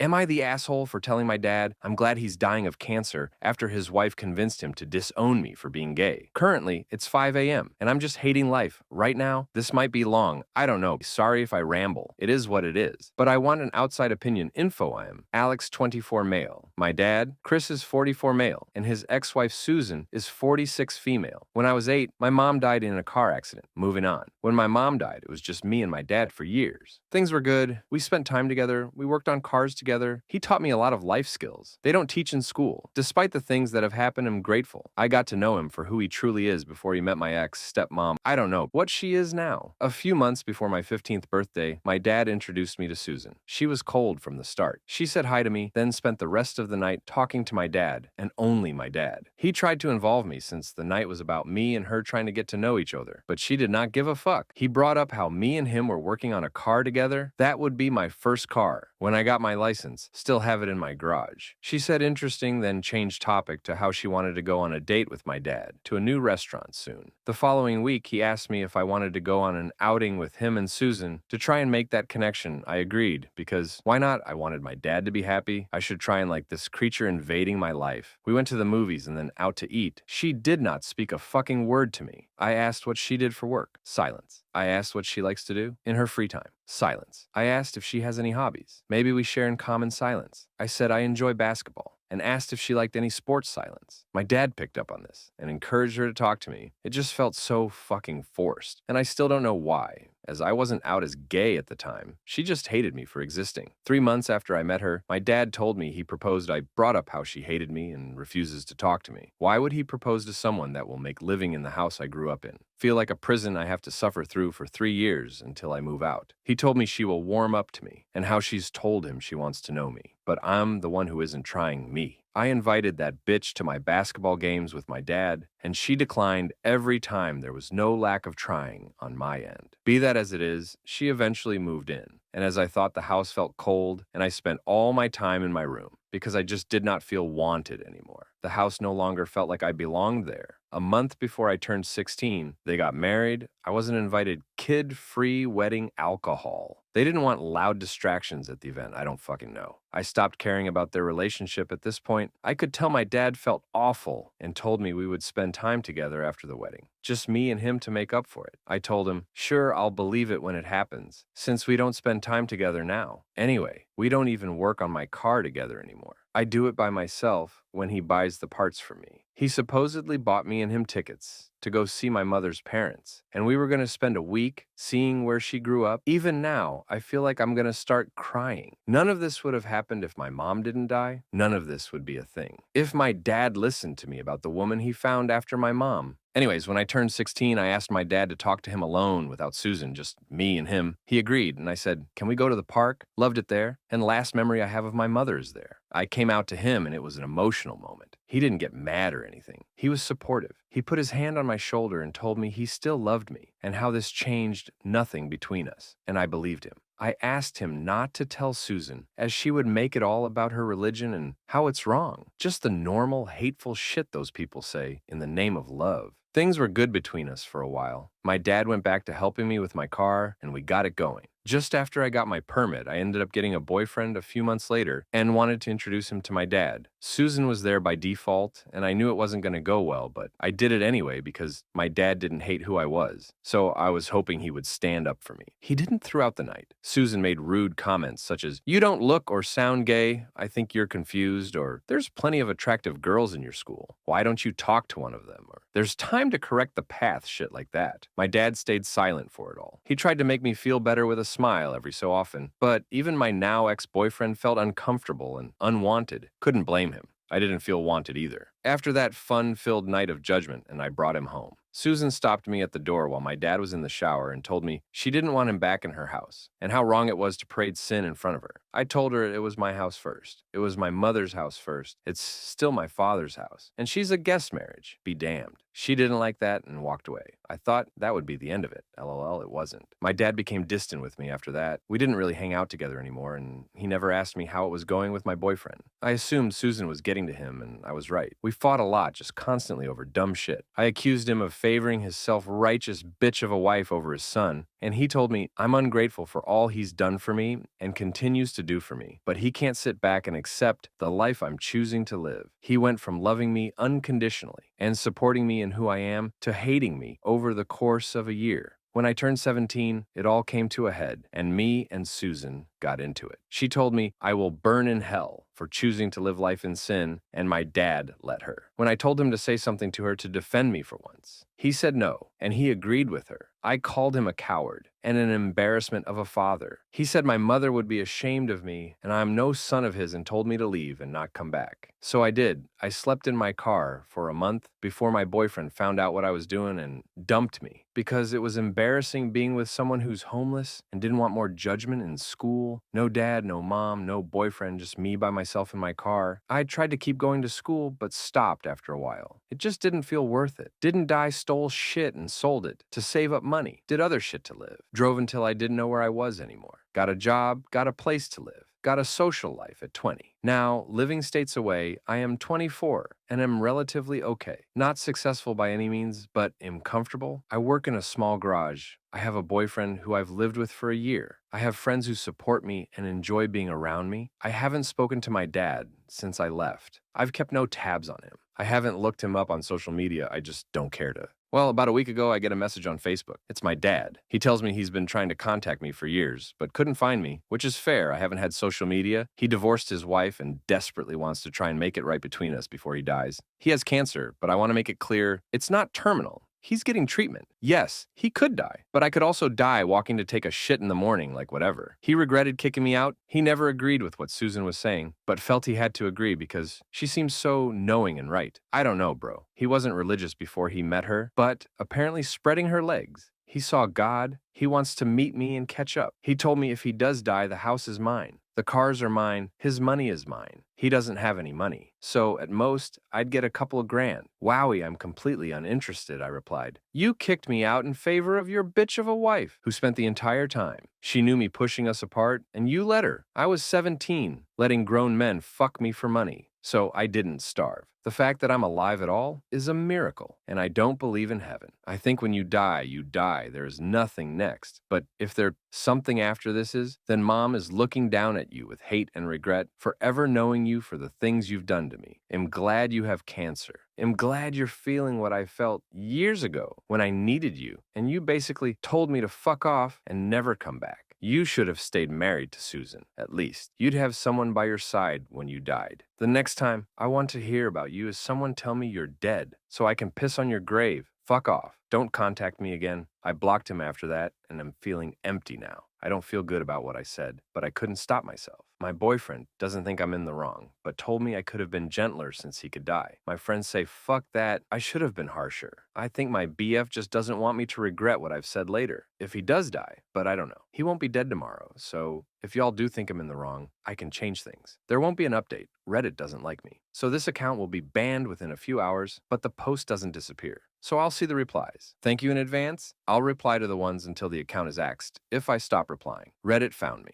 Am I the asshole for telling my dad I'm glad he's dying of cancer after his wife convinced him to disown me for being gay? Currently, it's 5 a.m. and I'm just hating life. Right now, this might be long. I don't know. Sorry if I ramble. It is what it is. But I want an outside opinion info. I am Alex, 24 male. My dad, Chris, is 44 male, and his ex-wife Susan is 46 female. When I was 8, my mom died in a car accident. Moving on. When my mom died, it was just me and my dad for years. Things were good. We spent time together. We worked on cars together. He taught me a lot of life skills. They don't teach in school. Despite the things that have happened, I'm grateful. I got to know him for who he truly is before he met my ex-stepmom. I don't know what she is now. A few months before my 15th birthday, my dad introduced me to Susan. She was cold from the start. She said hi to me, then spent the rest of the night talking to my dad, and only my dad. He tried to involve me since the night was about me and her trying to get to know each other, but she did not give a fuck. He brought up how me and him were working on a car together. That would be my first car. When I got my license, still have it in my garage. She said interesting, then changed topic to how she wanted to go on a date with my dad to a new restaurant soon. The following week, he asked me if I wanted to go on an outing with him and Susan to try and make that connection. I agreed, because why not? I wanted my dad to be happy. I should try and like this creature invading my life. We went to the movies and then out to eat. She did not speak a fucking word to me. I asked what she did for work. Silence. I asked what she likes to do in her free time. Silence. I asked if she has any hobbies. Maybe we share in common. Silence. I said I enjoy basketball and asked if she liked any sports. Silence. My dad picked up on this and encouraged her to talk to me. It just felt so fucking forced, and I still don't know why, as I wasn't out as gay at the time. She just hated me for existing. 3 months after I met her, my dad told me he proposed. I brought up how she hated me and refuses to talk to me. Why would he propose to someone that will make living in the house I grew up in feel like a prison I have to suffer through for 3 years until I move out? He told me she will warm up to me and how she's told him she wants to know me, but I'm the one who isn't trying me. I invited that bitch to my basketball games with my dad, and she declined every time. There was no lack of trying on my end. Be that as it is, she eventually moved in, and as I thought, the house felt cold, and I spent all my time in my room because I just did not feel wanted anymore. The house no longer felt like I belonged there. A month before I turned 16, they got married. I wasn't invited. Kid-free wedding alcohol. They didn't want loud distractions at the event. I don't fucking know. I stopped caring about their relationship at this point. I could tell my dad felt awful and told me we would spend time together after the wedding. Just me and him to make up for it. I told him, sure, I'll believe it when it happens, since we don't spend time together now. Anyway, we don't even work on my car together anymore. I do it by myself when he buys the parts for me. He supposedly bought me and him tickets to go see my mother's parents, and we were going to spend a week seeing where she grew up. Even now, I feel like I'm going to start crying. None of this would have happened if my mom didn't die. None of this would be a thing if my dad listened to me about the woman he found after my mom. Anyways, when I turned 16, I asked my dad to talk to him alone without Susan, just me and him. He agreed, and I said, can we go to the park? Loved it there, and last memory I have of my mother is there. I came out to him, and it was an emotional moment. He didn't get mad or anything. He was supportive. He put his hand on my shoulder and told me he still loved me and how this changed nothing between us, and I believed him. I asked him not to tell Susan, as she would make it all about her religion and how it's wrong. Just the normal, hateful shit those people say in the name of love. Things were good between us for a while. My dad went back to helping me with my car, and we got it going. Just after I got my permit, I ended up getting a boyfriend a few months later and wanted to introduce him to my dad. Susan was there by default, and I knew it wasn't going to go well, but I did it anyway because my dad didn't hate who I was, so I was hoping he would stand up for me. He didn't throughout the night. Susan made rude comments such as, "You don't look or sound gay. I think you're confused," or "There's plenty of attractive girls in your school. Why don't you talk to one of them?" or "There's time to correct the path," shit like that. My dad stayed silent for it all. He tried to make me feel better with a smile every so often, but even my now ex-boyfriend felt uncomfortable and unwanted. Couldn't blame him. I didn't feel wanted either. After that fun-filled night of judgment, and I brought him home. Susan stopped me at the door while my dad was in the shower and told me she didn't want him back in her house and how wrong it was to parade sin in front of her. I told her it was my house first. It was my mother's house first. It's still my father's house. And she's a guest marriage. Be damned. She didn't like that and walked away. I thought that would be the end of it. LOL, it wasn't. My dad became distant with me after that. We didn't really hang out together anymore, and he never asked me how it was going with my boyfriend. I assumed Susan was getting to him, and I was right. We We fought a lot, just constantly over dumb shit. I accused him of favoring his self-righteous bitch of a wife over his son, and he told me I'm ungrateful for all he's done for me and continues to do for me, but he can't sit back and accept the life I'm choosing to live. He went from loving me unconditionally and supporting me in who I am to hating me over the course of a year. When I turned 17, it all came to a head, and me and Susan got into it. She told me I will burn in hell for choosing to live life in sin, and my dad let her. When I told him to say something to her to defend me for once, he said no, and he agreed with her. I called him a coward and an embarrassment of a father. He said my mother would be ashamed of me, and I am no son of his, and told me to leave and not come back. So I did. I slept in my car for a month before my boyfriend found out what I was doing and dumped me because it was embarrassing being with someone who's homeless and didn't want more judgment in school. No dad, no mom, no boyfriend, just me by myself in my car. I tried to keep going to school, but stopped after a while. It just didn't feel worth it. Didn't die, stole shit and sold it to save up money. Did other shit to live. Drove until I didn't know where I was anymore. Got a job, got a place to live. Got a social life at 20. Now, living states away, I am 24 and am relatively okay. Not successful by any means, but am comfortable. I work in a small garage. I have a boyfriend who I've lived with for a year. I have friends who support me and enjoy being around me. I haven't spoken to my dad since I left. I've kept no tabs on him. I haven't looked him up on social media. I just don't care to. Well, about a week ago, I get a message on Facebook. It's my dad. He tells me he's been trying to contact me for years, but couldn't find me, which is fair. I haven't had social media. He divorced his wife and desperately wants to try and make it right between us before he dies. He has cancer, but I want to make it clear it's not terminal. He's getting treatment. Yes, he could die, but I could also die walking to take a shit in the morning, like whatever. He regretted kicking me out. He never agreed with what Susan was saying, but felt he had to agree because she seems so knowing and right. I don't know, bro. He wasn't religious before he met her, but apparently spreading her legs. He saw God. He wants to meet me and catch up. He told me if he does die, the house is mine. The cars are mine. His money is mine. He doesn't have any money. So at most, I'd get a couple of grand. Wowie, I'm completely uninterested, I replied. You kicked me out in favor of your bitch of a wife who spent the entire time. She knew me pushing us apart, and you let her. I was 17, letting grown men fuck me for money. So I didn't starve. The fact that I'm alive at all is a miracle, and I don't believe in heaven. I think when you die, you die. There is nothing next. But if there's something after this is, then Mom is looking down at you with hate and regret, forever knowing you for the things you've done to me. I'm glad you have cancer. I'm glad you're feeling what I felt years ago when I needed you, and you basically told me to fuck off and never come back. You should have stayed married to Susan, at least. You'd have someone by your side when you died. The next time I want to hear about you is someone tell me you're dead, so I can piss on your grave. Fuck off. Don't contact me again. I blocked him after that, and I'm feeling empty now. I don't feel good about what I said, but I couldn't stop myself. My boyfriend doesn't think I'm in the wrong, but told me I could have been gentler since he could die. My friends say, fuck that, I should have been harsher. I think my BF just doesn't want me to regret what I've said later, if he does die, but I don't know. He won't be dead tomorrow, so if y'all do think I'm in the wrong, I can change things. There won't be an update. Reddit doesn't like me. So this account will be banned within a few hours, but the post doesn't disappear. So I'll see the replies. Thank you in advance. I'll reply to the ones until the account is axed, if I stop replying. Reddit found me.